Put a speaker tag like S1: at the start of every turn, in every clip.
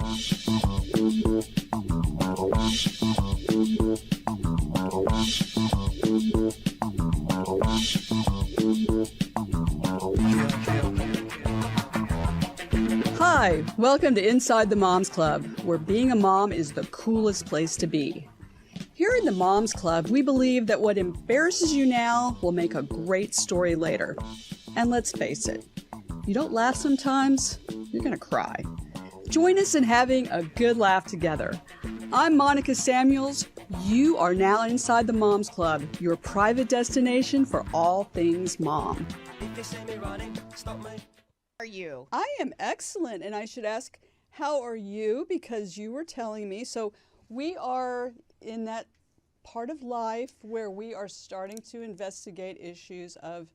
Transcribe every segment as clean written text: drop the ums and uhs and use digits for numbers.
S1: Hi, welcome to Inside the Moms Club, where being a mom is the coolest place to be. Here in the Moms Club, we believe that what embarrasses you now will make a great story later. And let's face it, you don't laugh sometimes, you're gonna cry. Join us in having a good laugh together. I'm Monica Samuels. You are now inside the Moms Club, your private destination for all things mom.
S2: Are you?
S1: I am excellent, and I should ask, how are you? Because you were telling me. So we are in that part of life where we are starting to investigate issues of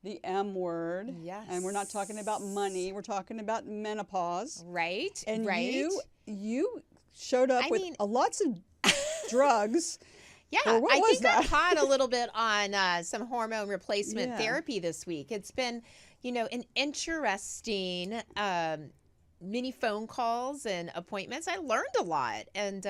S1: the M word.
S2: Yes.
S1: And we're not talking about money. We're talking about menopause.
S2: Right.
S1: And
S2: right.
S1: you showed up with lots of drugs.
S2: Yeah, I think I caught a little bit on some hormone replacement therapy this week. It's been, an interesting many phone calls and appointments. I learned a lot, and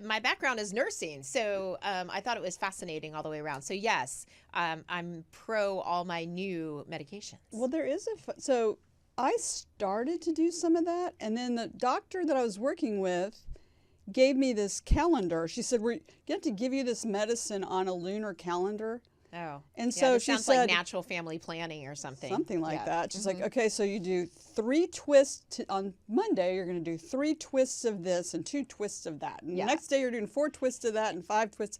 S2: my background is nursing, so I thought it was fascinating all the way around. So yes, I'm pro all my new medications.
S1: Well, there is so I started to do some of that, and then the doctor that I was working with gave me this calendar. She said, "We have to give you this medicine on a lunar calendar."
S2: Oh,
S1: and so she
S2: sounds
S1: said,
S2: like natural family planning or something.
S1: Something like that. She's like, "Okay, so you do 3 twists on Monday. You're going to do 3 twists of this and 2 twists of that, and the next day you're doing 4 twists of that and 5 twists."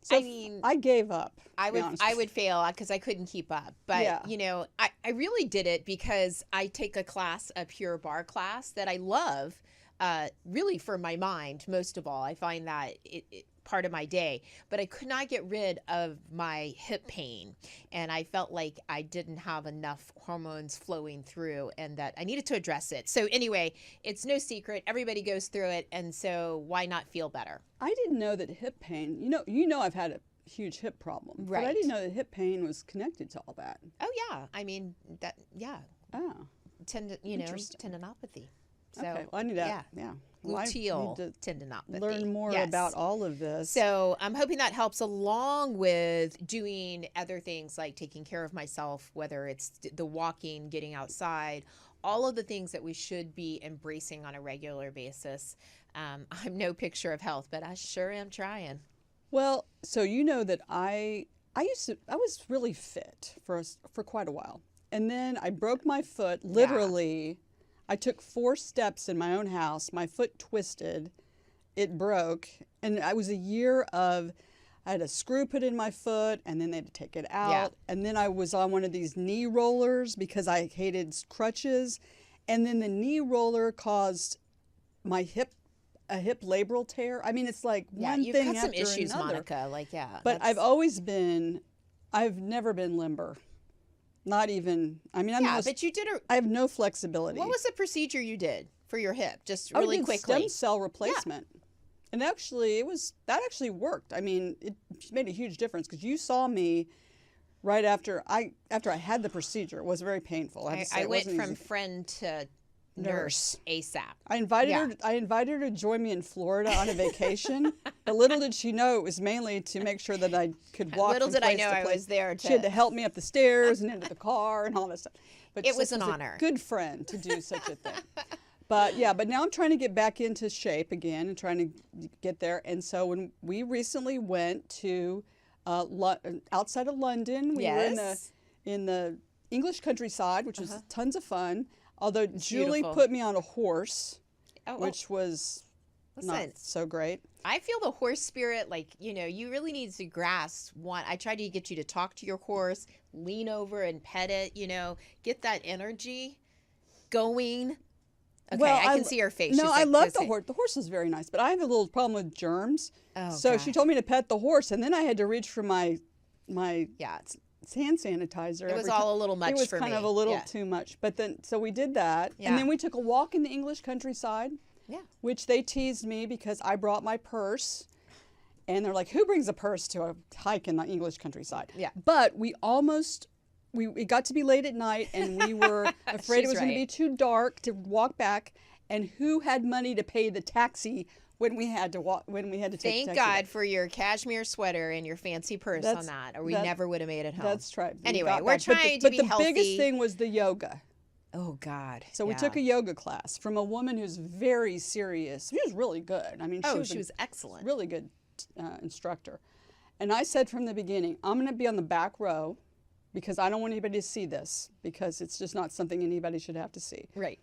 S1: So I gave up.
S2: I would fail because I couldn't keep up. But I really did it because I take a class, a pure barre class that I love. Really for my mind, most of all. I find that it part of my day, but I could not get rid of my hip pain, and I felt like I didn't have enough hormones flowing through and that I needed to address it. So anyway, it's no secret. Everybody goes through it, and so why not feel better?
S1: I didn't know that hip pain, I've had a huge hip problem,
S2: right?
S1: But I didn't know that hip pain was connected to all that.
S2: Oh yeah, I mean that. Yeah.
S1: Oh.
S2: Tendinopathy. So,
S1: okay, well, I need that. Yeah.
S2: Gluteal tendinopathy.
S1: Learn more about all of this.
S2: So I'm hoping that helps along with doing other things like taking care of myself, whether it's the walking, getting outside, all of the things that we should be embracing on a regular basis. I'm no picture of health, but I sure am trying.
S1: Well, so that I was really fit for quite a while. And then I broke my foot, literally. Yeah. I took 4 steps in my own house. My foot twisted. It broke. And I was a year of, I had a screw put in my foot, and then they had to take it out. Yeah. And then I was on one of these knee rollers because I hated crutches. And then the knee roller caused my a hip labral tear. I mean, it's like one thing after another.
S2: You've got some issues, Monica.
S1: But I've never been limber. Not even,
S2: but you did
S1: I have no flexibility.
S2: What was the procedure you did for your hip? Just really quickly.
S1: Stem cell replacement. Yeah. And actually, that actually worked. I mean, it made a huge difference because you saw me right after I had the procedure. It was very painful.
S2: I went from friend to nurse ASAP.
S1: I invited her to join me in Florida on a vacation. But little did she know it was mainly to make sure that I could walk.
S2: Little did I know I was there.
S1: She had to help me up the stairs and into the car and all this stuff. But
S2: it was an honor.
S1: A good friend to do such a thing. But now I'm trying to get back into shape again and trying to get there. And so when we recently went to outside of London, we were in the English countryside, which was tons of fun. Although it's Julie put me on a horse, which was not so great.
S2: I feel the horse spirit, you really need to grasp one. I tried to get you to talk to your horse, lean over and pet it, get that energy going. Okay, well, I can see her face.
S1: No, I love the horse. The horse is very nice, but I have a little problem with germs. Oh, so she told me to pet the horse, and then I had to reach for my hand sanitizer.
S2: It was all a little much for me.
S1: It was kind of a little too much. But then, so we did that. Yeah. And then we took a walk in the English countryside, which they teased me because I brought my purse. And they're like, who brings a purse to a hike in the English countryside? Yeah. But we got to be late at night, and we were afraid it was going to be too dark to walk back. and who had money to pay the taxi when we had to walk, when we had to take
S2: Thank
S1: the taxi
S2: God
S1: back.
S2: for your cashmere sweater and your fancy purse on that, or we never would have made it home.
S1: That's right.
S2: Anyway, we're trying to be healthy.
S1: But the biggest thing was the yoga.
S2: Oh, God.
S1: So we took a yoga class from a woman who's very serious. She was really good. I mean,
S2: she was excellent.
S1: Really good instructor. And I said from the beginning, I'm going to be on the back row because I don't want anybody to see this, because it's just not something anybody should have to see.
S2: Right.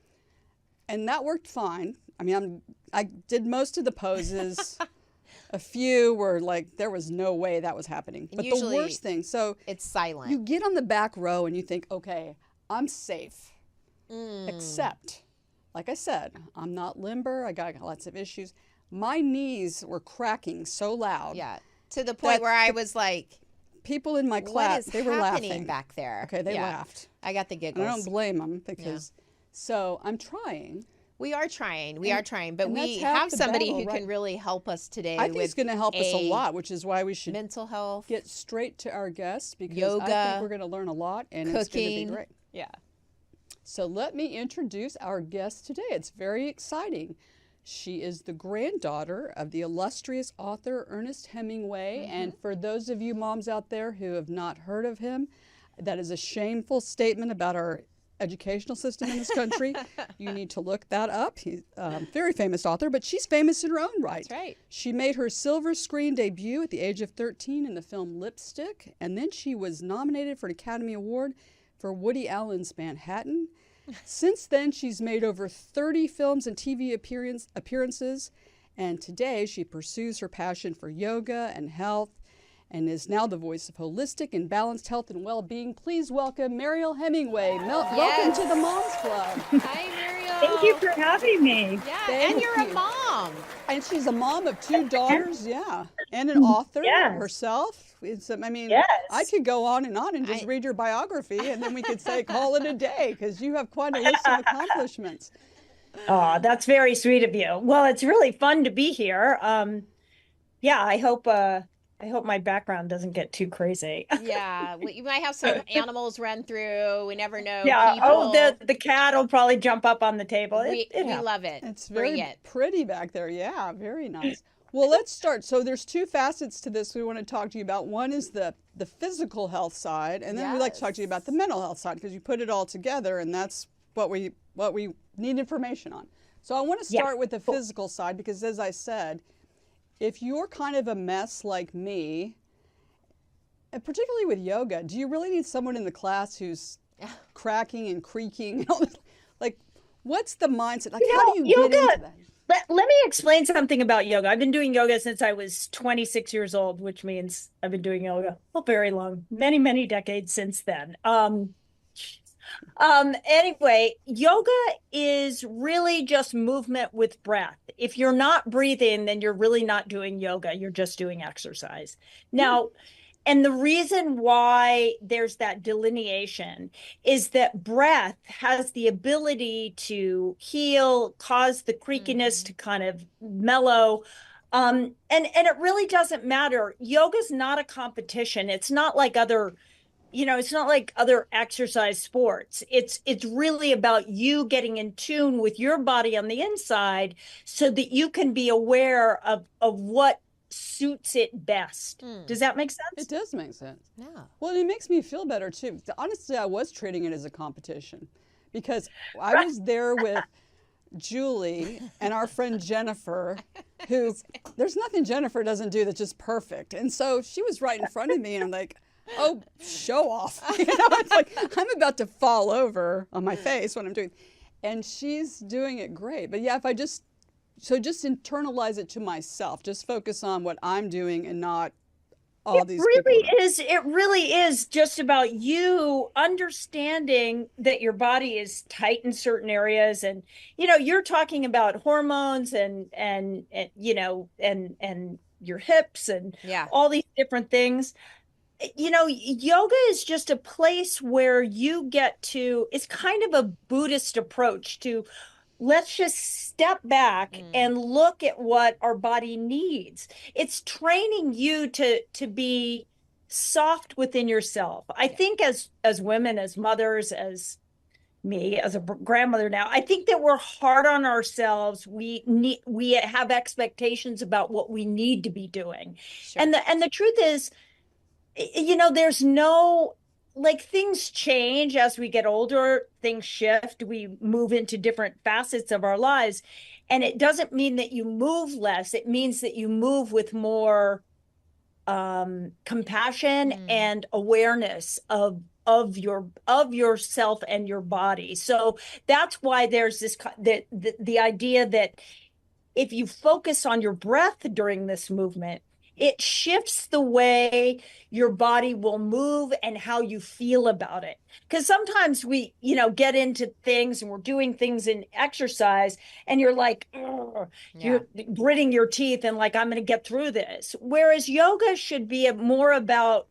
S1: And that worked fine. I mean, I did most of the poses. A few were like, there was no way that was happening. But the worst thing, so
S2: it's silent.
S1: You get on the back row and you think, okay, I'm safe. Except, like I said, I'm not limber. I got lots of issues. My knees were cracking so loud.
S2: Yeah, to the point where I was like,
S1: people in my class, they were laughing
S2: back there.
S1: Okay, they laughed.
S2: I got the giggles.
S1: And I don't blame them because, so I'm trying.
S2: We are trying, but we have somebody who can really help us today.
S1: I think it's going to help us a lot, which is why we should
S2: mental health.
S1: Get straight to our guests, because
S2: yoga,
S1: I think we're going to learn a lot, and
S2: cooking.
S1: It's going to be great.
S2: Yeah.
S1: So let me introduce our guest today. It's very exciting. She is the granddaughter of the illustrious author Ernest Hemingway. And for those of you moms out there who have not heard of him, that is a shameful statement about our educational system in this country. You need to look that up. He's a very famous author, but she's famous in her own right.
S2: That's right.
S1: She made her silver screen debut at the age of 13 in the film Lipstick, and then she was nominated for an Academy Award for Woody Allen's Manhattan. Since then, she's made over 30 films and TV appearances, and today she pursues her passion for yoga and health, and is now the voice of holistic and balanced health and well-being. Please welcome Mariel Hemingway. Welcome to the Moms Club.
S2: Hi, Mariel.
S3: Thank you for having me.
S2: Yeah, and you're a mom.
S1: And she's a mom of 2 daughters, and an author herself. I could go on and just read your biography, and then we could say call it a day, because you have quite a list of accomplishments.
S3: Oh, that's very sweet of you. Well, it's really fun to be here. I hope my background doesn't get too crazy.
S2: Yeah, you might have some animals run through. We never know.
S3: Yeah.
S2: People.
S3: Oh, the cat will probably jump up on the table.
S2: We love it.
S1: It's very pretty back there. Yeah, very nice. Well, let's start. So there's 2 facets to this we want to talk to you about. One is the physical health side, and then we'd like to talk to you about the mental health side, because you put it all together, and that's what we need information on. So I want to start with the physical side, because as I said, if you're kind of a mess like me, and particularly with yoga, do you really need someone in the class who's cracking and creaking? Like, what's the mindset? Like, how do you get into that?
S3: Let me explain something about yoga. I've been doing yoga since I was 26 years old, which means I've been doing yoga very long, many, many decades since then. Anyway, yoga is really just movement with breath. If you're not breathing, then you're really not doing yoga. You're just doing exercise. Now, and the reason why there's that delineation is that breath has the ability to heal, cause the creakiness to kind of mellow. And it really doesn't matter. Yoga's not a competition. It's not like other exercise sports. It's really about you getting in tune with your body on the inside so that you can be aware of what suits it best. Does that make sense?
S1: It does make sense.
S2: Yeah.
S1: Well, it makes me feel better too. Honestly, I was treating it as a competition, because I was there with Julie and our friend Jennifer, who there's nothing Jennifer doesn't do that's just perfect. And so she was right in front of me, and I'm like, oh, show off. It's like I'm about to fall over on my face when I'm doing, and she's doing it great. But yeah, if I just internalize it to myself, just focus on what I'm doing and not all these people.
S3: It really is just about you understanding that your body is tight in certain areas, and you're talking about hormones and your hips and all these different things. Yoga is just a place where you get to, it's kind of a Buddhist approach to, let's just step back and look at what our body needs. It's training you to be soft within yourself. I think as women, as mothers, as me as a grandmother now, I think that we're hard on ourselves. We have expectations about what we need to be doing.
S2: Sure.
S3: And the truth is, you know, there's no, like, things change as we get older, things shift, we move into different facets of our lives. And it doesn't mean that you move less. It means that you move with more compassion and awareness of yourself and your body. So that's why there's this the idea that if you focus on your breath during this movement, it shifts the way your body will move and how you feel about it. Because sometimes we, you know, get into things and we're doing things in exercise and you're like, you're gritting your teeth and like, I'm going to get through this. Whereas yoga should be more about,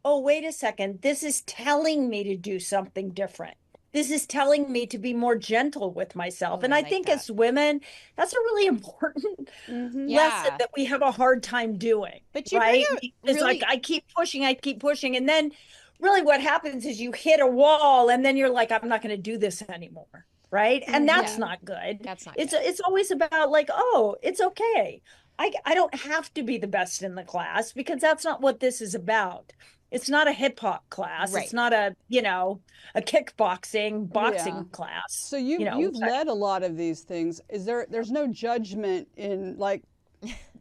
S3: oh, wait a second, this is telling me to do something different. This is telling me to be more gentle with myself.
S2: Oh,
S3: and I think as women, that's a really important lesson that we have a hard time doing.
S2: But you
S3: right? It's like, I keep pushing. And then really what happens is you hit a wall and then you're like, I'm not going to do this anymore. Right. And that's not good.
S2: That's not
S3: good. It's always about like, oh, it's okay. I don't have to be the best in the class because that's not what this is about. It's not a hip hop class. Right. It's not a, you know, a boxing class.
S1: So you've led a lot of these things. There's no judgment in like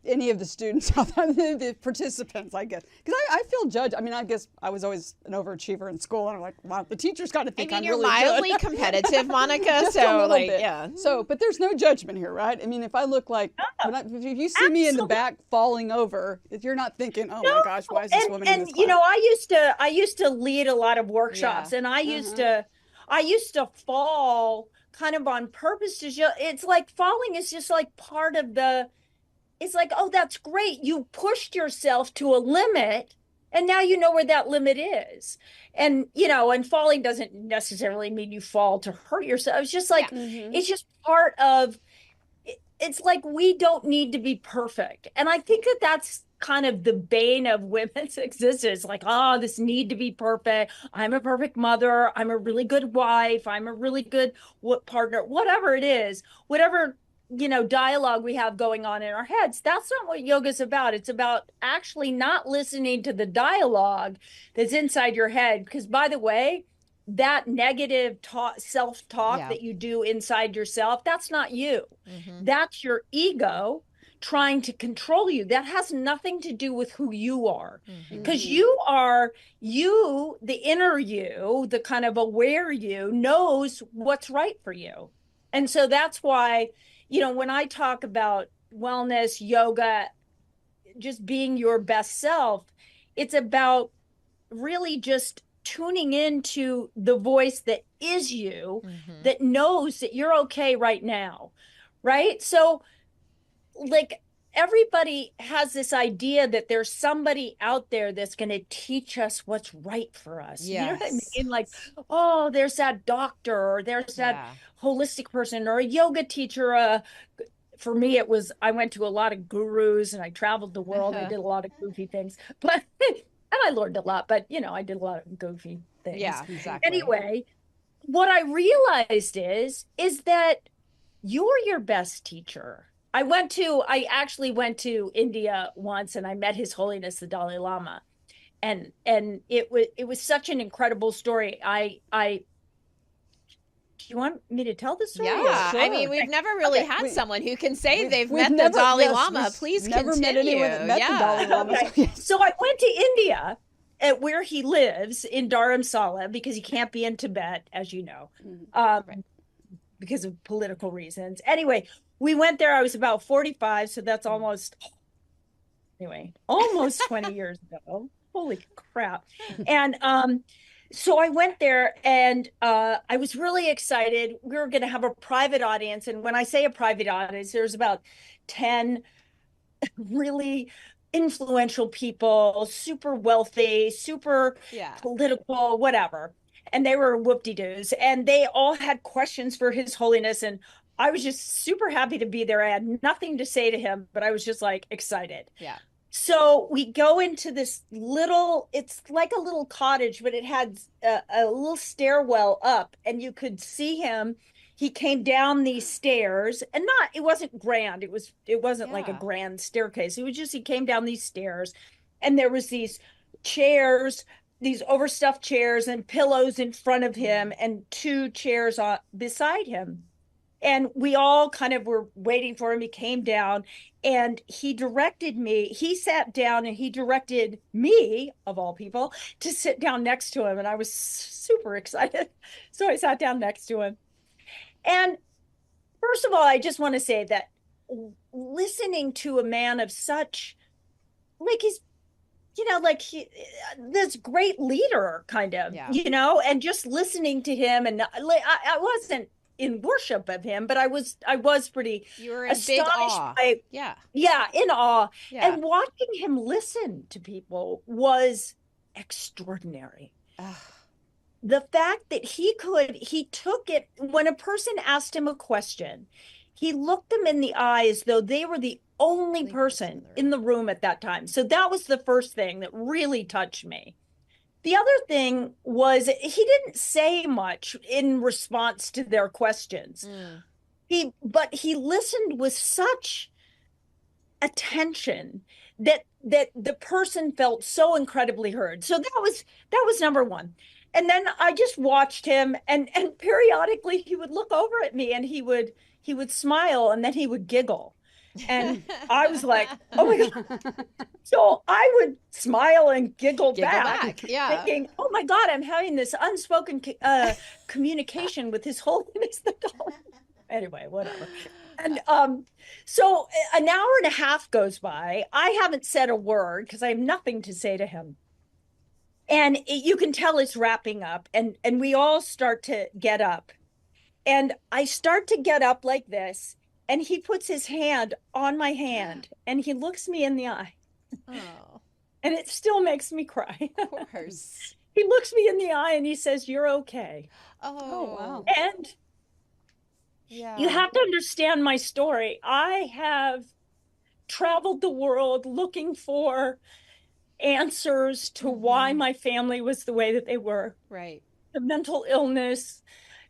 S1: any of the students, the participants, I guess, because I feel judged. I mean, I guess I was always an overachiever in school, and I'm like, wow, the teacher's got to think I'm really good.
S2: You're mildly competitive, Monica. So like, yeah.
S1: So, but there's no judgment here, right? I mean, if I look like, if you see me in the back falling over, you're not thinking, oh my gosh, why is this woman in this class?
S3: And you know, I used to lead a lot of workshops, and I used to fall kind of on purpose. It's like falling is just like part of the. It's like, oh, that's great. You pushed yourself to a limit and now you know where that limit is. And, you know, and falling doesn't necessarily mean you fall to hurt yourself. It's just like, it's just part of, it's like, we don't need to be perfect. And I think that that's kind of the bane of women's existence. Like, oh, this need to be perfect. I'm a perfect mother. I'm a really good wife. I'm a really good partner, whatever it is, whatever, you know, dialogue we have going on in our heads. That's not what yoga's about. It's about actually not listening to the dialogue that's inside your head. Because by the way, that negative self-talk that you do inside yourself, that's not you. That's your ego trying to control you. That has nothing to do with who you are. Because you, the inner you, the kind of aware you, knows what's right for you. And so that's why, you know, when I talk about wellness, yoga, just being your best self, it's about really just tuning into the voice that is you, that knows that you're okay right now, right? So, like, everybody has this idea that there's somebody out there that's going to teach us what's right for us. You know what I mean? Like, oh, there's that doctor, or there's that holistic person, or a yoga teacher. For me, it was, I went to a lot of gurus and I traveled the world. I did a lot of goofy things, but, and I learned a lot, but, you know, I did a lot of goofy things.
S2: Yeah, exactly.
S3: Anyway, what I realized is that you're your best teacher. I actually went to India once and I met His Holiness the Dalai Lama, and it was such an incredible story. Do you want me to tell the story?
S2: Yeah, sure. I mean, we've never really had someone who can say they've met the Dalai Lama. Please
S1: never
S2: continue.
S1: Met anyone that met the Dalai Lama.
S3: Okay. So I went to India, at where he lives in Dharamsala, because he can't be in Tibet, as you know, because of political reasons. Anyway, we went there. I was about 45, so that's almost 20 years ago. Holy crap. And so I went there, and I was really excited. We were going to have a private audience. And when I say a private audience, there's about 10 really influential people, super wealthy, super political, whatever. And they were whoop-de-doos. And they all had questions for His Holiness. And I was just super happy to be there. I had nothing to say to him, but I was just like excited.
S2: Yeah.
S3: So we go into this little, it's like a little cottage, but it had a little stairwell up, and you could see him. He came down these stairs, and it wasn't grand. It wasn't like a
S2: Yeah.
S3: grand staircase. It was just, he came down these stairs, and there was these chairs, these overstuffed chairs and pillows in front of him, and two chairs beside him. And we all kind of were waiting for him. He came down and he directed me. He sat down and he directed me, of all people, to sit down next to him. And I was super excited. So I sat down next to him. And first of all, I just want to say that listening to a man of such, like, he's, like this great leader kind of, and just listening to him, and I wasn't in worship of him, but I was pretty
S2: you were in
S3: astonished
S2: big awe.
S3: by, in awe.
S2: Yeah.
S3: And watching him listen to people was extraordinary. The fact that he took it when a person asked him a question, he looked them in the eye as though they were the only person in the room at that time. So that was the first thing that really touched me. The other thing was he didn't say much in response to their questions. But he listened with such attention that the person felt so incredibly heard. So that was number one. And then I just watched him, and periodically he would look over at me and he would smile, and then he would giggle. And I was like, oh my God. So I would smile and giggle back, thinking, oh my God, I'm having this unspoken communication with His Holiness the Dalai. Anyway, whatever. And so an hour and a half goes by. I haven't said a word because I have nothing to say to him. And you can tell it's wrapping up, and we all start to get up. And I start to get up like this, and he puts his hand on my hand, and he looks me in the eye.
S2: Oh.
S3: And it still makes me cry.
S2: Of course.
S3: He looks me in the eye and he says, "You're okay."
S2: Oh, wow.
S3: And you have to understand my story. I have traveled the world looking for answers to why my family was the way that they were.
S2: Right.
S3: The mental illness.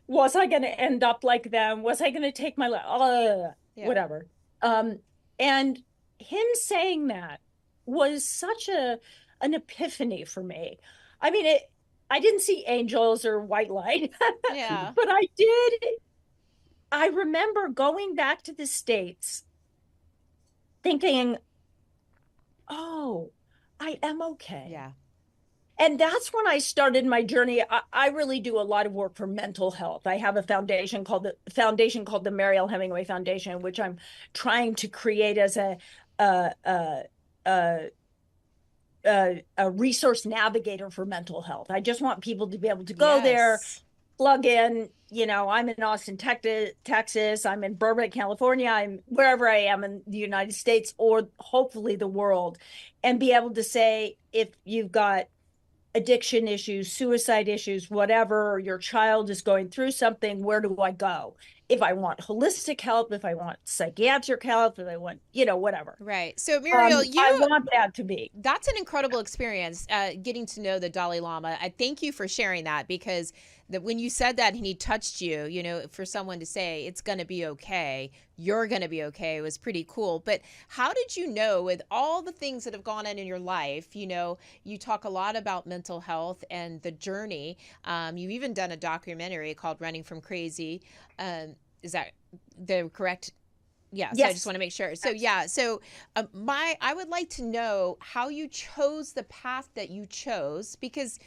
S3: Was I going to end up like them? Was I going to take my life? Whatever. And him saying that was such an epiphany for me. I mean, I didn't see angels or white light, but I did. I remember going back to the States thinking, oh, I am okay.
S2: Yeah.
S3: And that's when I started my journey. I really do a lot of work for mental health. I have a foundation called the Mariel Hemingway Foundation, which I'm trying to create as a resource navigator for mental health. I just want people to be able to go there, plug in. I'm in Austin, Texas. I'm in Burbank, California. I'm wherever I am in the United States, or hopefully the world, and be able to say, if you've got addiction issues, suicide issues, whatever, or your child is going through something, where do I go? If I want holistic help, if I want psychiatric help, if I want, whatever.
S2: Right. So Mariel,
S3: I want that to be.
S2: That's an incredible experience, getting to know the Dalai Lama. I thank you for sharing that, because when you said that and he touched you, for someone to say it's going to be okay, you're going to be okay, was pretty cool. But how did you know, with all the things that have gone on in your life, you talk a lot about mental health and the journey. You've even done a documentary called Running from Crazy. Is that the correct? Yeah. So
S3: yes.
S2: I just want to make sure. So I would like to know how you chose the path that you chose, because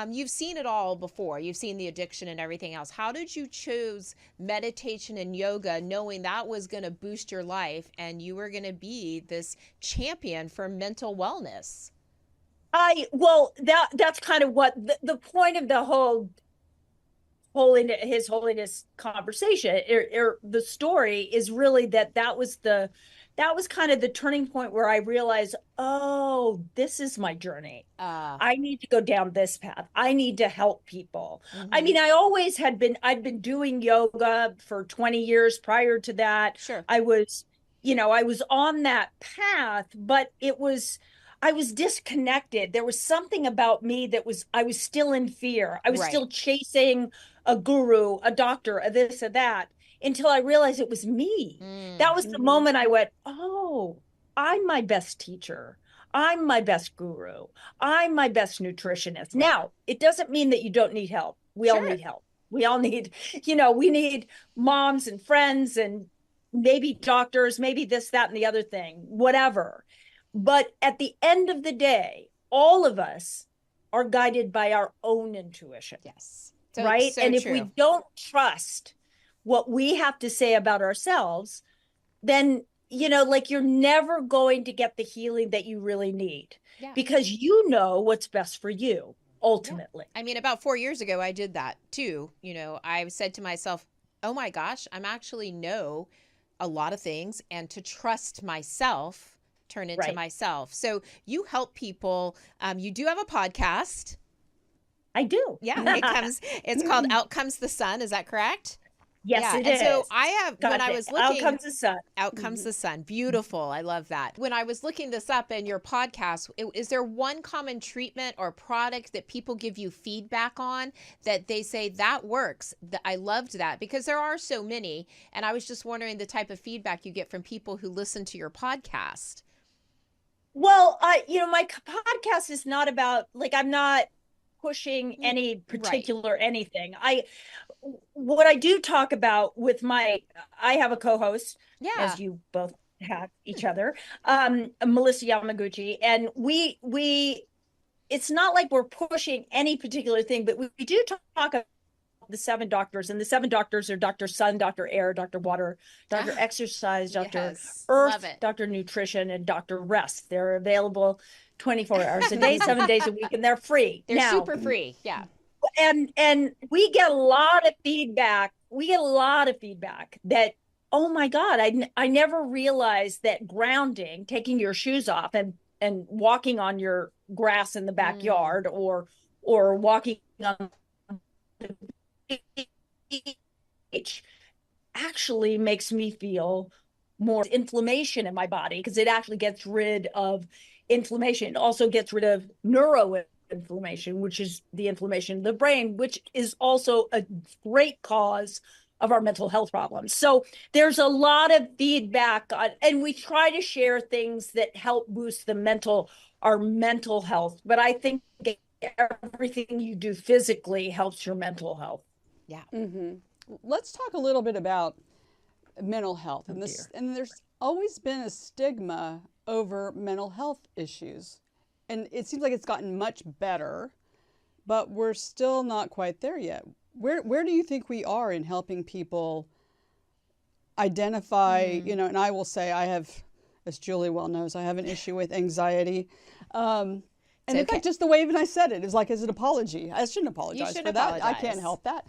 S2: you've seen it all before. You've seen the addiction and everything else. How did you choose meditation and yoga, knowing that was going to boost your life and you were going to be this champion for mental wellness?
S3: That's kind of what the point of the whole His Holiness conversation, or the story, is really that was kind of the turning point where I realized, oh, this is my journey. I need to go down this path. I need to help people. Mm-hmm. I mean, I'd been doing yoga for 20 years prior to that.
S2: Sure.
S3: I was I was on that path, but I was disconnected. There was something about me I was still in fear. I was
S2: Right.
S3: still chasing a guru, a doctor, a this, a that, until I realized it was me. That was the moment I went, oh, I'm my best teacher. I'm my best guru. I'm my best nutritionist. Right. Now, it doesn't mean that you don't need help. We all need help. We all need, we need moms and friends and maybe doctors, maybe this, that, and the other thing, whatever. But at the end of the day, all of us are guided by our own intuition.
S2: Yes.
S3: Right.
S2: So
S3: and if
S2: true.
S3: we don't trust what we have to say about ourselves, then, like you're never going to get the healing that you really need because you know what's best for you ultimately.
S2: I mean, about 4 years ago, I did that too. I said to myself, oh my gosh, I'm actually know a lot of things, and to trust myself turn into myself. So you help people. You do have a podcast.
S3: I do.
S2: Yeah, it's called Out Comes the Sun. Is that correct?
S3: Yes, it is.
S2: So I have, when I was looking.
S3: Out Comes the Sun.
S2: Out Comes the Sun. Beautiful. I love that. When I was looking this up in your podcast, is there one common treatment or product that people give you feedback on that they say that works? I loved that because there are so many. And I was just wondering the type of feedback you get from people who listen to your podcast.
S3: Well, my podcast is not about, I'm not pushing any particular anything. What I do talk about with I have a co-host, as you both have each other, Melissa Yamaguchi, and we it's not like we're pushing any particular thing, but we do talk about the 7 doctors, and the 7 doctors are Dr. Sun, Dr. Air, Dr. Water, Dr. Exercise, Dr. Earth, Dr. Nutrition, and Dr. Rest. They're available 24 hours a day, 7 days a week, and they're free.
S2: They're super free. Yeah.
S3: And we get a lot of feedback. That, oh my God, I never realized that grounding, taking your shoes off and walking on your grass in the backyard or walking on the beach actually makes me feel more inflammation in my body, because it actually gets rid of inflammation. It also gets rid of neuroinflammation, which is the inflammation of the brain, which is also a great cause of our mental health problems. So there's a lot of feedback and we try to share things that help boost our mental health. But I think everything you do physically helps your mental health.
S2: Yeah.
S1: Mm-hmm. Let's talk a little bit about mental health. And there's always been a stigma over mental health issues. And it seems like it's gotten much better, but we're still not quite there yet. Where do you think we are in helping people identify, and I will say I have, as Julie well knows, I have an issue with anxiety. And in fact, just the way even I said it is like as an apology. I shouldn't apologize for that. I can't help that.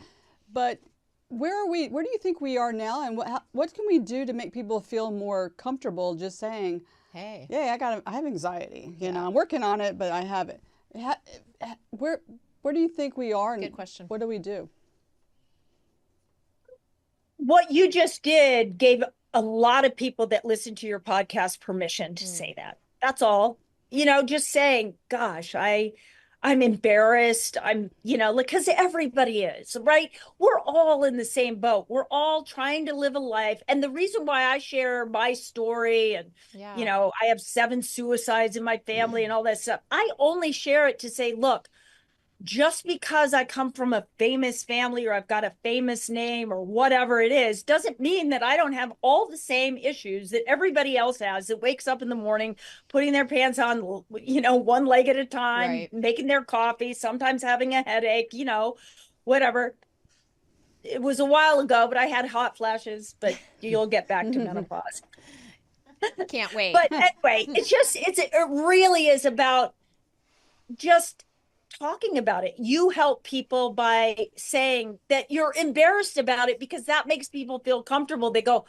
S1: But where do you think we are now, and what can we do to make people feel more comfortable just saying, hey, yeah, I have anxiety. I'm working on it, but I have it. Where do you think we are? And
S2: good question.
S1: What do we do?
S3: What you just did gave a lot of people that listen to your podcast permission to say that. That's all. Just saying, gosh, I'm embarrassed. Because everybody is, right? We're all in the same boat. We're all trying to live a life. And the reason why I share my story and, I have 7 suicides in my family and all that stuff, I only share it to say, look, just because I come from a famous family or I've got a famous name or whatever it is, doesn't mean that I don't have all the same issues that everybody else has, that wakes up in the morning, putting their pants on, one leg at a time, making their coffee, sometimes having a headache, whatever. It was a while ago, but I had hot flashes, but you'll get back to menopause.
S2: Can't wait.
S3: But anyway, it really is about just talking about it. You help people by saying that you're embarrassed about it, because that makes people feel comfortable. They go,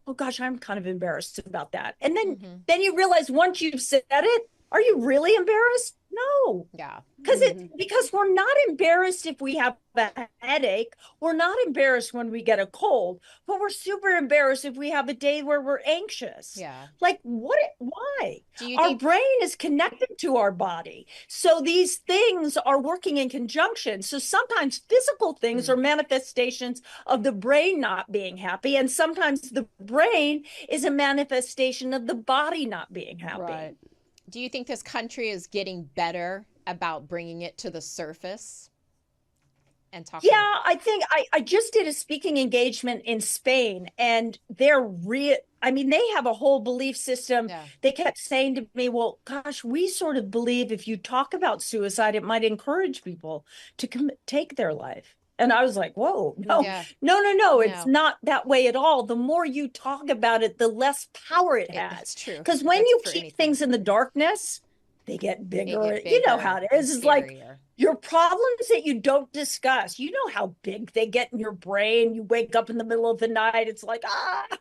S3: oh gosh, I'm kind of embarrassed about that. And then you realize once you've said it, are you really embarrassed? No.
S2: Yeah.
S3: Because we're not embarrassed if we have a headache. We're not embarrassed when we get a cold, but we're super embarrassed if we have a day where we're anxious.
S2: Yeah.
S3: Like why?
S2: Do you
S3: Our
S2: think
S3: brain is connected to our body. So these things are working in conjunction. So sometimes physical things are manifestations of the brain not being happy. And sometimes the brain is a manifestation of the body not being happy.
S1: Right.
S2: do you think this country is getting better about bringing it to the surface and talking?
S3: Yeah, I think I just did a speaking engagement in Spain, and they're I mean, they have a whole belief system.
S2: Yeah.
S3: They kept saying to me, well, gosh, we sort of believe if you talk about suicide, it might encourage people to take their life. And I was like, whoa, no,
S2: Yeah.
S3: no, it's not that way at all. The more you talk about it, the less power it has.
S2: That's true.
S3: Because when
S2: That's
S3: you
S2: for
S3: keep
S2: anything.
S3: things in the darkness, they get bigger.
S2: They get
S3: You know
S2: bigger
S3: how it
S2: and
S3: is. It's like
S2: scarier.
S3: your problems that you don't discuss. You know how big they get in your brain. You wake up in the middle of the night. It's like,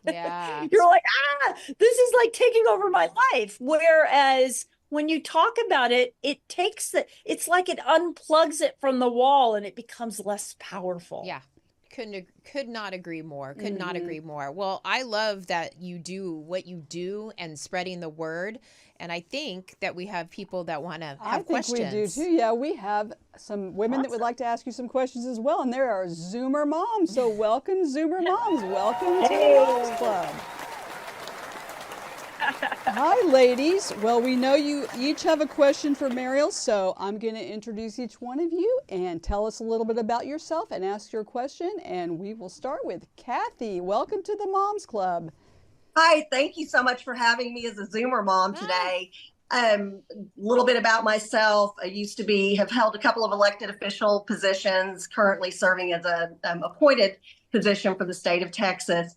S2: Yeah.
S3: You're like, this is like taking over my life. Whereas when you talk about it, it's like it unplugs it from the wall and it becomes less powerful.
S2: Yeah. Could not agree more. Could not agree more. Well, I love that you do what you do and spreading the word. And I think that we have people that want to have questions.
S1: I think we do too. Yeah, we have some women that would like to ask you some questions as well. And there are Zoomer moms. So welcome, Zoomer moms. Welcome to the Moms Club. Hi, ladies. Well, we know you each have a question for Mariel, so I'm going to introduce each one of you and tell us a little bit about yourself and ask your question. And we will start with Kathy. Welcome to the Moms Club.
S4: Hi, thank you so much for having me as a Zoomer mom today. A little bit about myself. I used to have held a couple of elected official positions, currently serving as an appointed position for the state of Texas.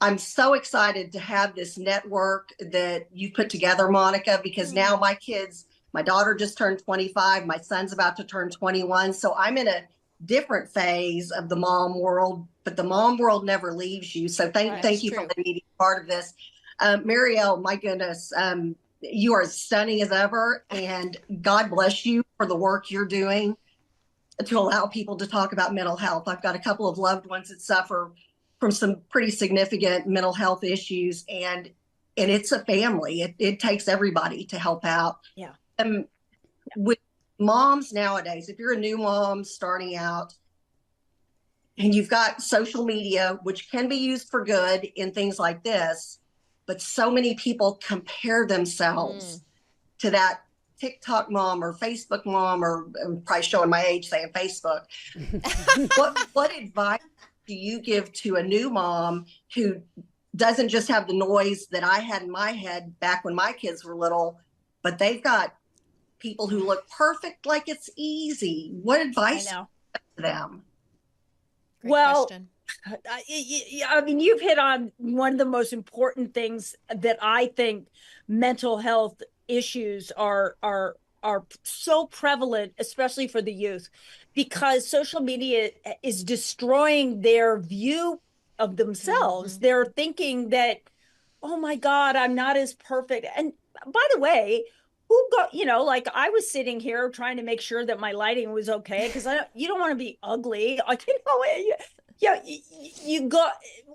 S4: I'm so excited to have this network that you put together, Monica, because now my daughter just turned 25, my son's about to turn 21. So I'm in a different phase of the mom world, but the mom world never leaves you. So thank you for letting me be part of this. Mariel, my goodness, you are as stunning as ever, and God bless you for the work you're doing to allow people to talk about mental health. I've got a couple of loved ones that suffer from some pretty significant mental health issues, and it's a family. It takes everybody to help out.
S3: Yeah.
S4: With moms nowadays, if you're a new mom starting out and you've got social media, which can be used for good in things like this, but so many people compare themselves to that TikTok mom or Facebook mom, or I'm probably showing my age saying Facebook. What advice do you give to a new mom who doesn't just have the noise that I had in my head back when my kids were little, but they've got people who look perfect like it's easy? What advice to them?
S2: Great question.
S3: I mean, you've hit on one of the most important things that I think mental health issues are so prevalent, especially for the youth, because social media is destroying their view of themselves. They're thinking that, oh my God, I'm not as perfect. And by the way, like I was sitting here trying to make sure that my lighting was okay, because you don't want to be ugly.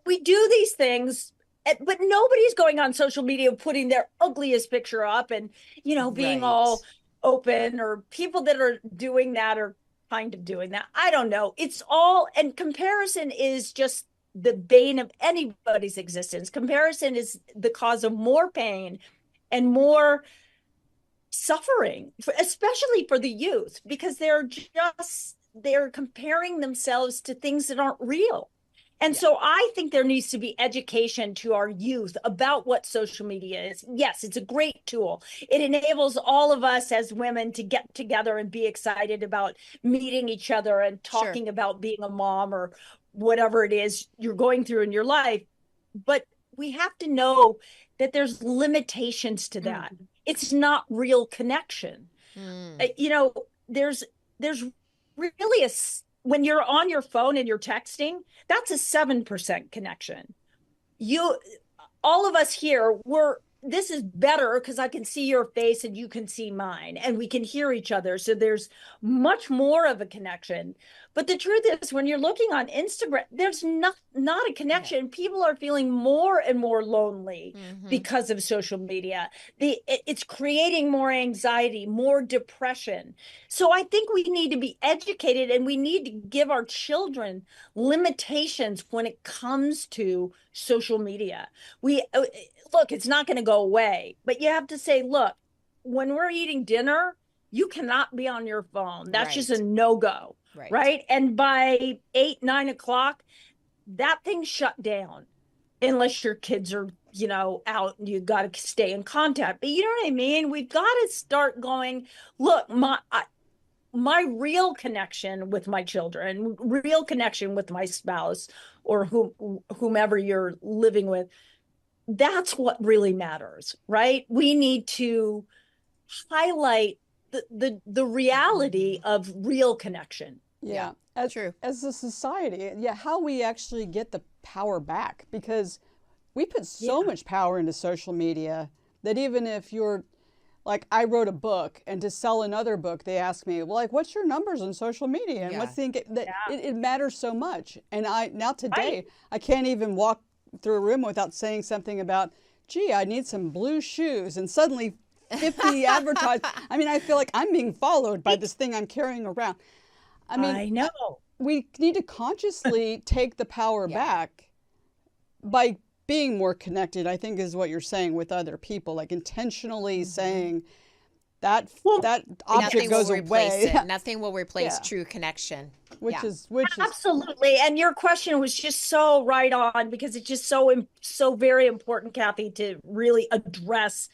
S3: We do these things, but nobody's going on social media putting their ugliest picture up and, being all open, or people that are doing that are kind of doing that. I don't know. And comparison is just the bane of anybody's existence. Comparison is the cause of more pain and more suffering, especially for the youth, because they're comparing themselves to things that aren't real. And so I think there needs to be education to our youth about what social media is. Yes, it's a great tool. It enables all of us as women to get together and be excited about meeting each other and talking about being a mom or whatever it is you're going through in your life. But we have to know that there's limitations to that. It's not real connection. There's really when you're on your phone and you're texting, that's a 7% connection. All of us here, we're this is better because I can see your face and you can see mine and we can hear each other. So there's much more of a connection. But the truth is, when you're looking on Instagram, there's not a connection. Yeah. People are feeling more and more lonely because of social media. It's creating more anxiety, more depression. So I think we need to be educated, and we need to give our children limitations when it comes to social media. Look, it's not going to go away, but you have to say, look, when we're eating dinner, you cannot be on your phone. That's just a no-go, right? And by 8, 9 o'clock, that thing's shut down, unless your kids are, out and you got to stay in contact. But you know what I mean? We've got to start going, look, my real connection with my children, real connection with my spouse or whomever you're living with, that's what really matters, right? We need to highlight the reality of real connection.
S1: Yeah,
S2: true.
S1: As a society, how we actually get the power back, because we put so much power into social media that even if you're, like, I wrote a book, and to sell another book, they ask me, well, like, what's your numbers on social media? And what's it matters so much. And today, I can't even walk through a room without saying something about, gee, I need some blue shoes, and suddenly 50 advertise. I mean, I feel like I'm being followed by this thing I'm carrying around. I mean,
S3: I know.
S1: We need to consciously take the power back by being more connected, I think, is what you're saying, with other people, like intentionally saying that object goes away.
S2: Nothing will replace true connection.
S1: Which is
S3: absolutely. And your question was just so right on, because it's just so very important, Kathy, to really address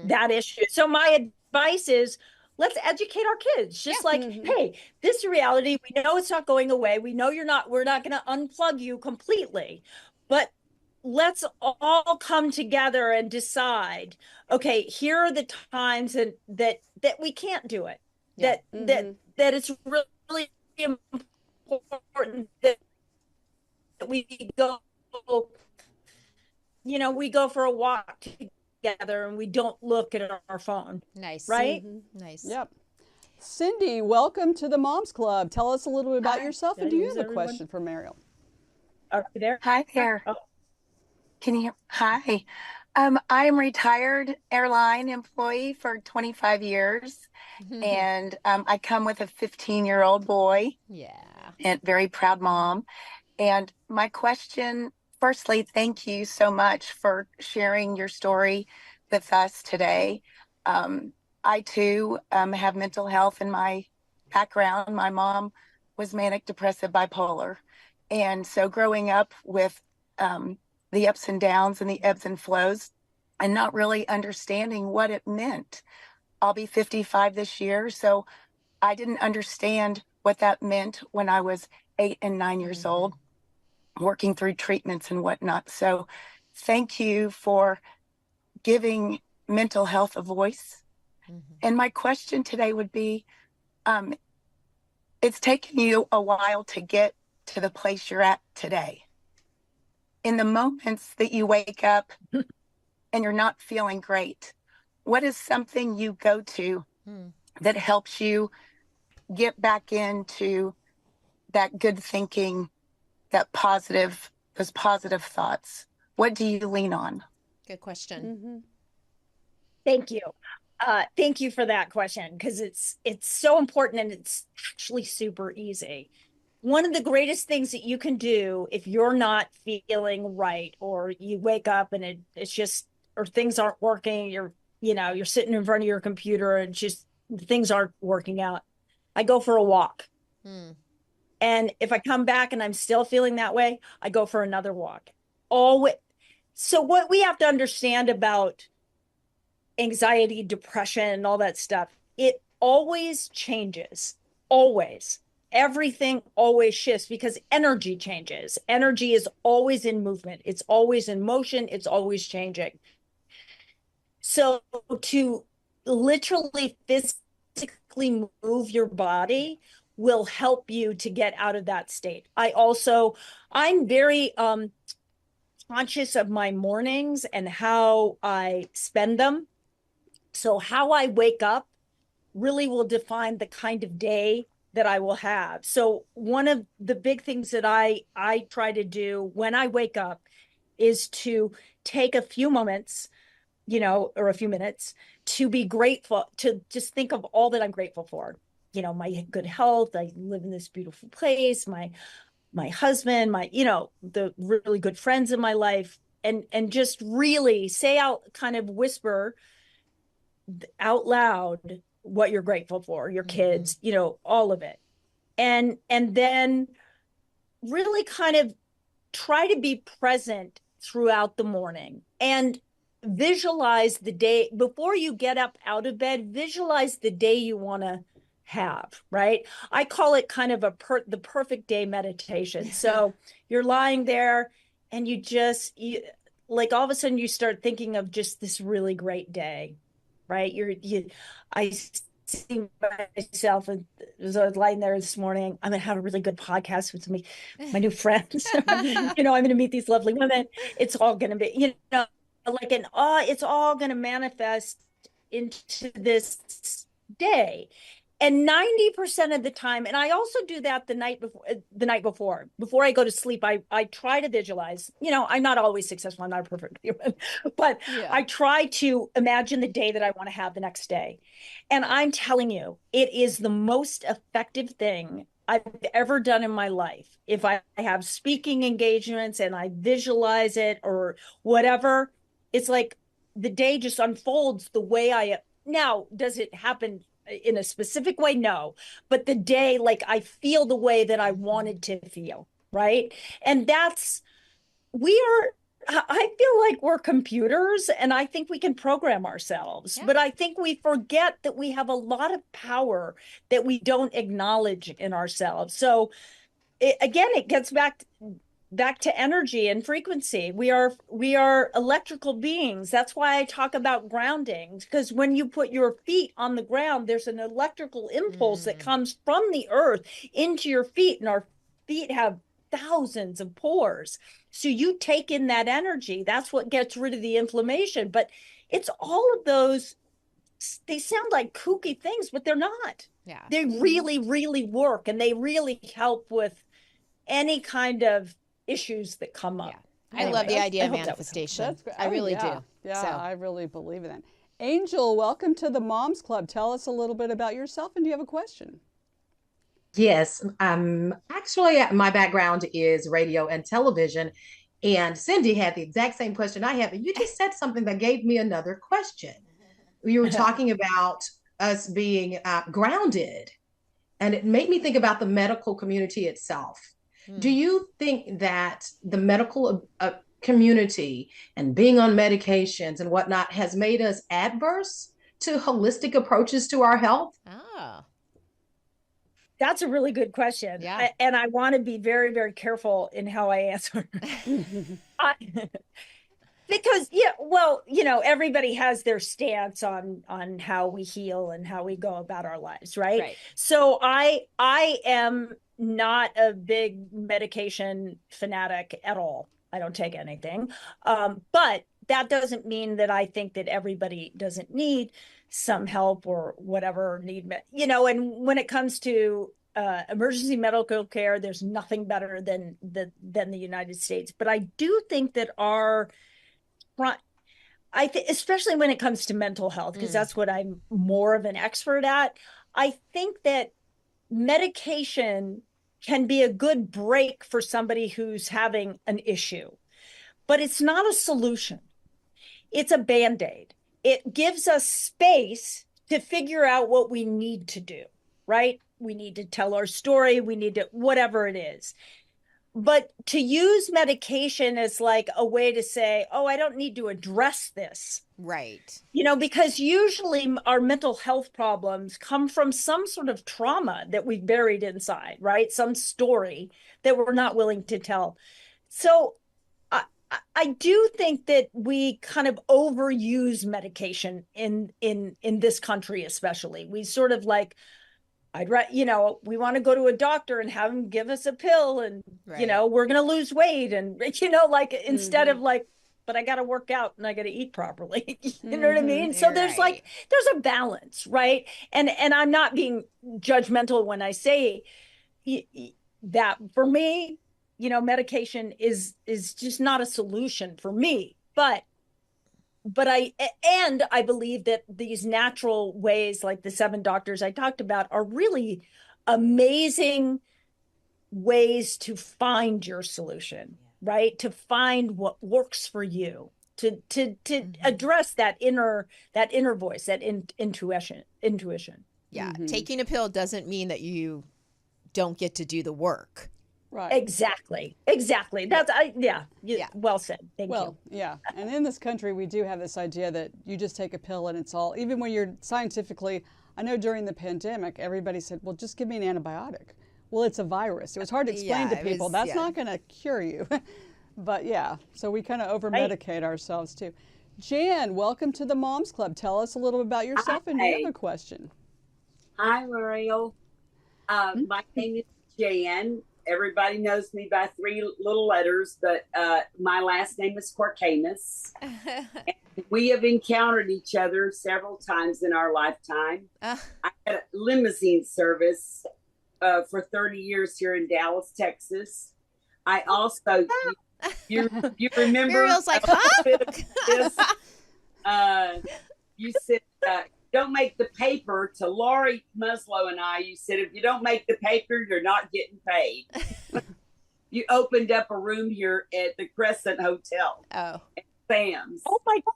S3: that issue. So my advice is, let's educate our kids. Just hey, this reality, we know it's not going away. We know we're not going to unplug you completely, but let's all come together and decide, okay, here are the times that we can't do it. That it's really important that we go, we go for a walk together and we don't look at our phone.
S2: Nice.
S3: Right?
S2: Nice.
S1: Yep. Cindy, welcome to the Moms Club. Tell us a little bit about yourself, and do you have a question for Mariel?
S3: Are you there?
S5: Hi there. Oh. Can you hear? Hi. I am retired airline employee for 25 years, and I come with a 15-year-old boy.
S2: Yeah.
S5: And very proud mom. And my question, firstly, thank you so much for sharing your story with us today. I too have mental health in my background. My mom was manic depressive bipolar. And so growing up with the ups and downs and the ebbs and flows, and not really understanding what it meant. I'll be 55 this year, so I didn't understand what that meant when I was 8 and 9 years old, working through treatments and whatnot. So thank you for giving mental health a voice. And my question today would be, it's taken you a while to get to the place you're at today. In the moments that you wake up and you're not feeling great, what is something you go to that helps you get back into that good thinking, those positive thoughts? What do you lean on?
S2: Good question.
S3: Thank you. Thank you for that question, because it's so important, and it's actually super easy. One of the greatest things that you can do if you're not feeling right, or you wake up and it's just, or things aren't working, you're sitting in front of your computer and just things aren't working out, I go for a walk. And if I come back and I'm still feeling that way, I go for another walk. So what we have to understand about anxiety, depression, and all that stuff, it always changes. Always. Everything always shifts, because energy changes. Energy is always in movement. It's always in motion. It's always changing. So to literally physically move your body will help you to get out of that state. I'm very conscious of my mornings and how I spend them. So how I wake up really will define the kind of day that I will have. So one of the big things that I try to do when I wake up is to take a few moments, or a few minutes to be grateful, to just think of all that I'm grateful for. My good health, I live in this beautiful place, my husband, the really good friends in my life, and just really say out, kind of whisper out loud what you're grateful for, your kids, all of it. And then really kind of try to be present throughout the morning and visualize the day before you get up out of bed. Visualize the day you want to have, right? I call it kind of the perfect day meditation. So you're lying there and you like all of a sudden you start thinking of just this really great day, right? I see myself as I was lying there this morning. I'm going to have a really good podcast with my new friends. I'm going to meet these lovely women. It's all going to be, it's all going to manifest into this day. And 90% of the time, and I also do that the night before I go to sleep, I try to visualize. I'm not always successful. I'm not a perfect human, but yeah. I try to imagine the day that I want to have the next day. And I'm telling you, it is the most effective thing I've ever done in my life. If I have speaking engagements and I visualize it or whatever, it's like the day just unfolds the way now, does it happen in a specific way? No, but the day, like I feel the way that I wanted to feel, right? And I feel like we're computers and I think we can program ourselves, but I think we forget that we have a lot of power that we don't acknowledge in ourselves. So it gets back to energy and frequency. We are electrical beings. That's why I talk about grounding, because when you put your feet on the ground, there's an electrical impulse that comes from the earth into your feet, and our feet have thousands of pores. So you take in that energy. That's what gets rid of the inflammation. But it's all of those, they sound like kooky things, but they're not.
S2: Yeah.
S3: They really, really work, and they really help with any kind of issues that come up.
S2: Yeah. I love the idea of manifestation. I really do.
S1: Yeah, so. I really believe in that. Angel, welcome to the Moms Club. Tell us a little bit about yourself, and do you have a question?
S6: Yes, actually, my background is radio and television, and Cindy had the exact same question I have, and you just said something that gave me another question. You were talking about us being grounded, and it made me think about the medical community itself. Do you think that the medical community and being on medications and whatnot has made us adverse to holistic approaches to our health?
S2: Oh.
S3: That's a really good question.
S2: Yeah.
S3: And I want to be very, very careful in how I answer. Because, everybody has their stance on how we heal and how we go about our lives, right? So I am not a big medication fanatic at all. I don't take anything. But that doesn't mean that I think that everybody doesn't need some help or whatever and when it comes to emergency medical care, there's nothing better than the United States. But I do think that especially when it comes to mental health, because that's what I'm more of an expert at, I think that medication can be a good break for somebody who's having an issue, but it's not a solution. It's a Band-Aid. It gives us space to figure out what we need to do, right? We need to tell our story. We need to, whatever it is. But to use medication as like a way to say, oh, I don't need to address this.
S2: Right.
S3: Because usually our mental health problems come from some sort of trauma that we've buried inside, right? Some story that we're not willing to tell. So I do think that we kind of overuse medication in this country, especially. We sort of like, we want to go to a doctor and have him give us a pill and,
S2: Right.
S3: we're going to lose weight. And, like, instead of like, but I got to work out and I got to eat properly. You know what I mean? So there's
S2: Right.
S3: there's a balance, right? And I'm not being judgmental when I say that for me, medication is just not a solution for me. But I believe that these natural ways, like the 7 doctors I talked about, are really amazing ways to find your solution, right? To find what works for you, to address that inner voice, that intuition.
S2: Yeah. Taking a pill doesn't mean that you don't get to do the work.
S1: Right.
S3: Exactly. That's well said. Thank you.
S1: Yeah. And in this country, we do have this idea that you just take a pill and it's all, even when you're scientifically, I know during the pandemic, everybody said, well, just give me an antibiotic. Well, it's a virus. It was hard to explain to people. That's not going to cure you. But yeah, so we kind of over-medicate ourselves too. Jan, welcome to the Moms Club. Tell us a little bit about yourself and you have a question.
S7: Hi, Mariel. My name is Jan. Everybody knows me by 3 little letters, but my last name is Corcanis. We have encountered each other several times in our lifetime. I had a limousine service for 30 years here in Dallas, Texas. I also, you remember?
S2: Muriel's like, huh?
S7: You said, don't make the paper to Laurie Muslow and I. You said, if you don't make the paper, you're not getting paid. You opened up a room here at the Crescent Hotel.
S2: Oh.
S7: At Sam's.
S3: Oh my God.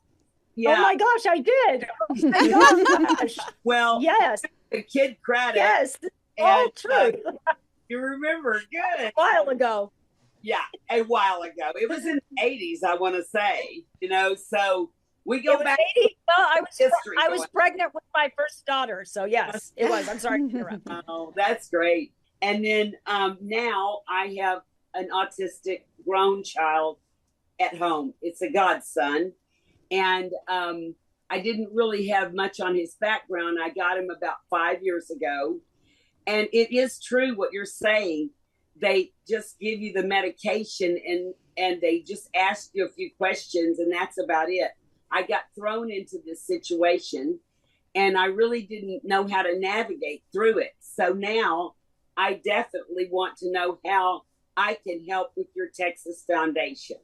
S7: Yeah.
S3: Oh my gosh, I did. Oh my gosh.
S7: Well,
S3: yes.
S7: The kid cried.
S3: Yes. All true.
S7: You remember, good.
S3: A while ago.
S7: Yeah, a while ago. It was in the 80s, I want to say. So we go back.
S3: 80? Well, I was pregnant with my first daughter, so yes, it was. I'm sorry to interrupt.
S7: Oh, that's great. And then now I have an autistic grown child at home. It's a godson. And I didn't really have much on his background. I got him about 5 years ago. And it is true what you're saying. They just give you the medication and they just ask you a few questions and that's about it. I got thrown into this situation and I really didn't know how to navigate through it. So now I definitely want to know how I can help with your Texas Foundation.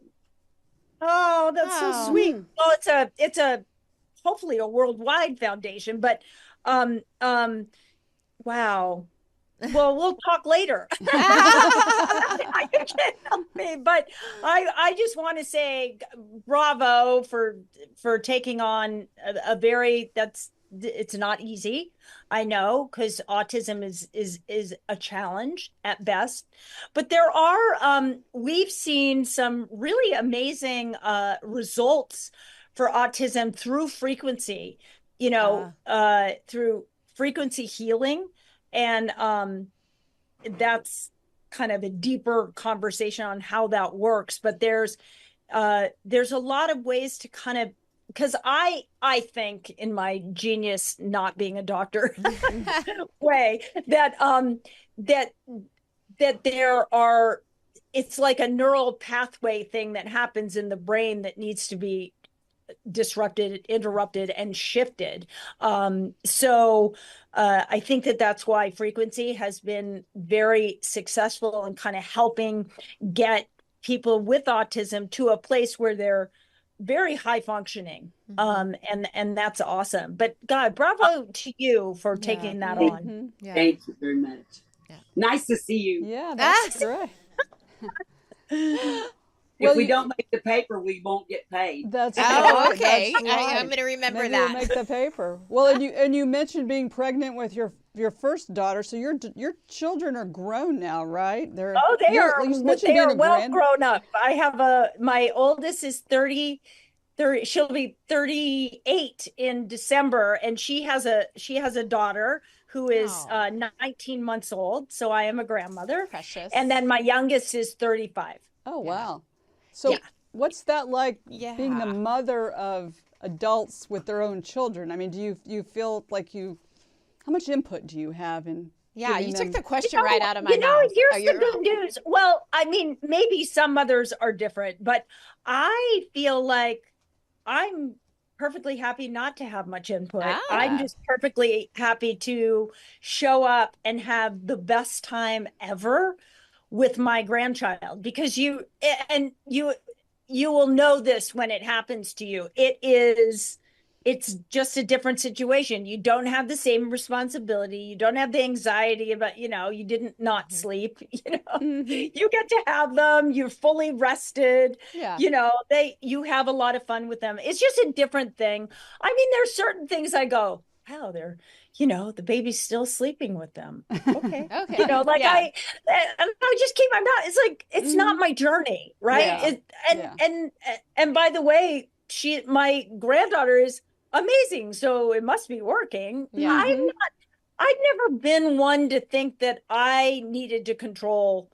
S3: Oh, that's so sweet. Well, it's a hopefully a worldwide foundation, but wow. Well, we'll talk later. You can't help me, but I just want to say bravo for taking on a very it's not easy. I know, because autism is a challenge at best, but there are we've seen some really amazing results for autism through frequency, through frequency healing. And that's kind of a deeper conversation on how that works. But there's a lot of ways to kind of, because I think in my genius not being a doctor way that there are, it's like a neural pathway thing that happens in the brain that needs to be disrupted, interrupted, and shifted. So I think that's why frequency has been very successful in kind of helping get people with autism to a place where they're very high functioning. And that's awesome. But God, bravo to you for taking that on.
S2: Yeah.
S7: Thank you very much. Yeah. Nice to see you.
S1: Yeah, that's great.
S7: If we don't make the paper, we won't get paid.
S1: That's
S2: okay.
S1: That's right.
S2: I'm going to remember
S1: Maybe
S2: that.
S1: We'll make the paper. Well, and you mentioned being pregnant with your first daughter, so your children are grown now, right?
S3: They are well grown up. I have my oldest is 30. She'll be 38 in December, and she has a daughter who is 19 months old. So I am a grandmother.
S2: Precious.
S3: And then my youngest is 35.
S1: Oh wow. So what's that like being the mother of adults with their own children? I mean, do you feel like how much input do you have in
S2: Yeah, you took the question
S3: You know,
S2: right out of my mouth.
S3: here's the good news. Well, I mean, maybe some mothers are different, but I feel like I'm perfectly happy not to have much input. I'm just perfectly happy to show up and have the best time ever with my grandchild, because you will know this when it happens to you. It's just a different situation. You don't have the same responsibility. You don't have the anxiety about, you didn't not sleep, you get to have them. You're fully rested.
S1: Yeah.
S3: You have a lot of fun with them. It's just a different thing. I mean, there's certain things I go, wow, they're, the baby's still sleeping with them. Okay.
S2: Okay.
S3: I just keep, I'm not, it's like, it's not my journey. Right.
S1: Yeah.
S3: And by the way, my granddaughter is amazing, so it must be working.
S2: Yeah.
S3: I've never been one to think that I needed to control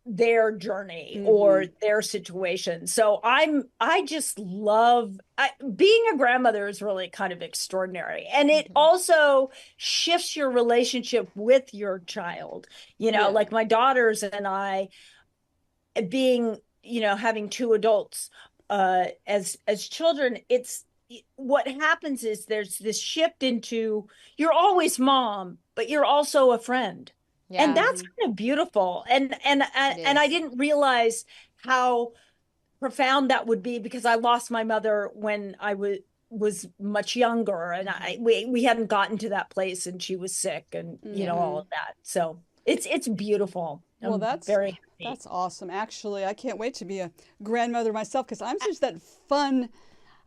S3: their journey or their situation. So I just love being a grandmother is really kind of extraordinary. And it also shifts your relationship with your child. Like my daughters and I being, having two adults as children, it's what happens is there's this shift into you're always mom, but you're also a friend. Yeah. And that's kind of beautiful. And I didn't realize how profound that would be, because I lost my mother when I was much younger, and we hadn't gotten to that place, and she was sick, and all of that. So it's beautiful.
S1: Well, that's very happy. That's awesome. Actually, I can't wait to be a grandmother myself, because I'm just that fun.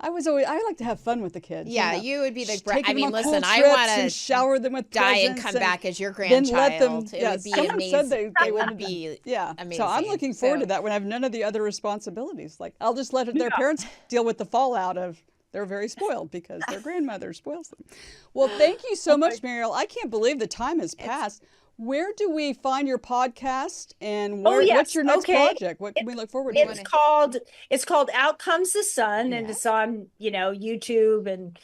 S1: I like to have fun with the kids.
S2: Yeah, you would be the.
S1: I
S2: mean, listen,
S1: cool
S2: I want to
S1: shower them with
S2: die and come back as your grandchild.
S1: Let them,
S2: it would be amazing.
S1: Said they
S2: would be amazing.
S1: So I'm looking forward to that when I have none of the other responsibilities. Like, I'll just let their parents deal with the fallout of they're very spoiled because their grandmother spoils them. Well, thank you so much, Mariel. I can't believe the time has passed. Where do we find your podcast, and what's your next project? What can we look forward to?
S3: It's called Out Comes the Sun, and it's on, YouTube and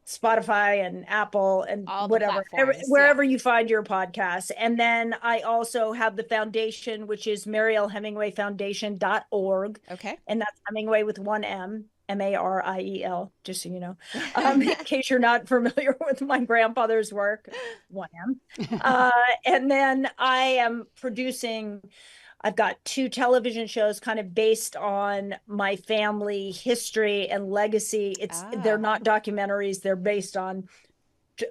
S3: Spotify and Apple and all whatever, wherever you find your podcast. And then I also have the foundation, which is Mariel Hemingway Foundation.org.
S2: Okay.
S3: And that's Hemingway with one M. Mariel, just so you know, in case you're not familiar with my grandfather's work, 1M. And then I am I've got 2 television shows kind of based on my family history and legacy. They're not documentaries. They're based on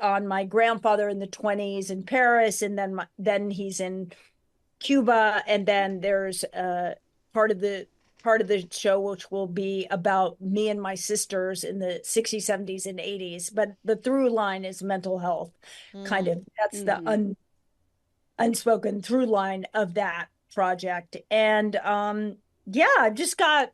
S3: my grandfather in the 1920s in Paris, and then he's in Cuba, and then there's part of the show which will be about me and my sisters in the 60s, 70s, and 80s. But the through line is mental health, kind of. That's the unspoken through line of that project. And I've just got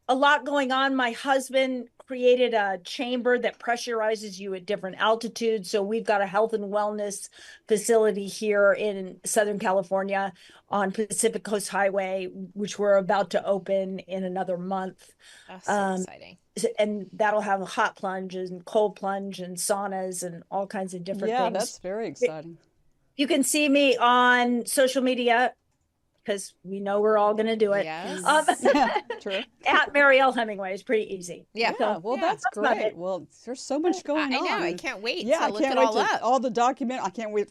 S3: a lot going on. My husband created a chamber that pressurizes you at different altitudes. So we've got a health and wellness facility here in Southern California on Pacific Coast Highway, which we're about to open in another month.
S2: That's so exciting.
S3: And that'll have hot plunges and cold plunge and saunas and all kinds of different things.
S1: Yeah, that's very exciting.
S3: You can see me on social media, because we know we're all going to do it.
S2: Yes.
S1: True.
S3: At Mariel Hemingway is pretty easy.
S2: Yeah.
S1: That's great. Well, there's so much going on.
S2: I know. I can't wait
S1: to
S2: look it all up.
S1: All the document. I can't wait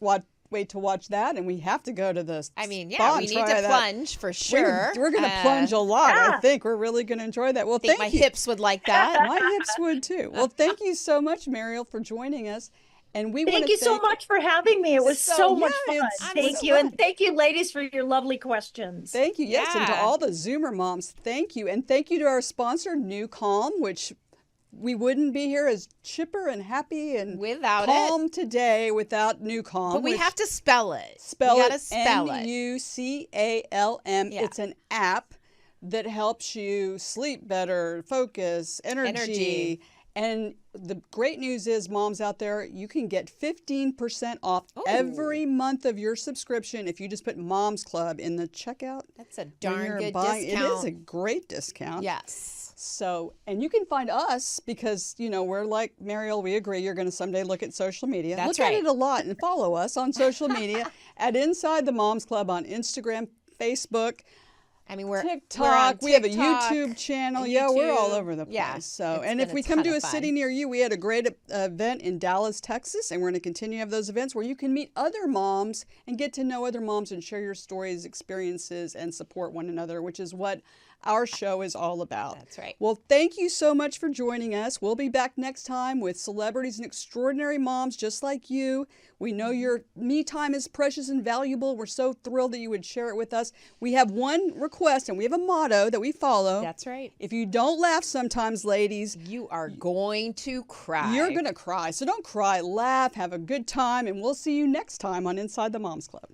S1: to watch that, and we have to go to this.
S2: I mean, we need to plunge for sure.
S1: We're going to plunge a lot. I think we're really going to enjoy that. Well,
S2: I think my hips would like that.
S1: My hips would too. Well, thank you so much, Mariel, for joining us. And
S3: thank you so much for having me. It was so much fun. Thank you. And thank you, ladies, for your lovely questions.
S1: Thank you. Yes. And to all the Zoomer moms, thank you. And thank you to our sponsor, New Calm, which we wouldn't be here as chipper and happy and calm today without New Calm.
S2: But we have to spell it.
S1: You gotta spell it. NUCALM. Yeah. It's an app that helps you sleep better, focus, energy. And the great news is, moms out there, you can get 15% off every month of your subscription if you just put Moms Club in the checkout.
S2: That's a darn good
S1: discount. It is a
S2: discount.
S1: great discount.
S2: Yes.
S1: So, and you can find us because, you know, we're like, Mariel, we agree you're going to someday look at social media.
S2: That's
S1: look
S2: right.
S1: at it a lot and follow us on social media at Inside the Moms Club on Instagram, Facebook,
S2: I mean, we're
S1: TikTok.
S2: we're on
S1: We have a
S2: TikTok,
S1: YouTube channel.
S2: a
S1: Yeah, we're all
S2: YouTube.
S1: over the place.
S2: Yeah,
S1: So,
S2: it's
S1: and
S2: been
S1: if
S2: a
S1: we come
S2: ton
S1: to
S2: of
S1: a
S2: fun.
S1: city near you, we had a great event in Dallas, Texas, and we're going to continue to have those events where you can meet other moms and get to know other moms and share your stories, experiences, and support one another, which is what our show is all about.
S2: That's right.
S1: Well, thank you so much for joining us. We'll be back next time with celebrities and extraordinary moms just like you. We know your me time is precious and valuable. We're so thrilled that you would share it with us. We have one request and we have a motto that we follow.
S2: That's right.
S1: If you don't laugh sometimes, ladies,
S2: You are going to cry.
S1: you're going to cry. So don't cry, laugh, have a good time, and we'll see you next time on Inside the Moms Club.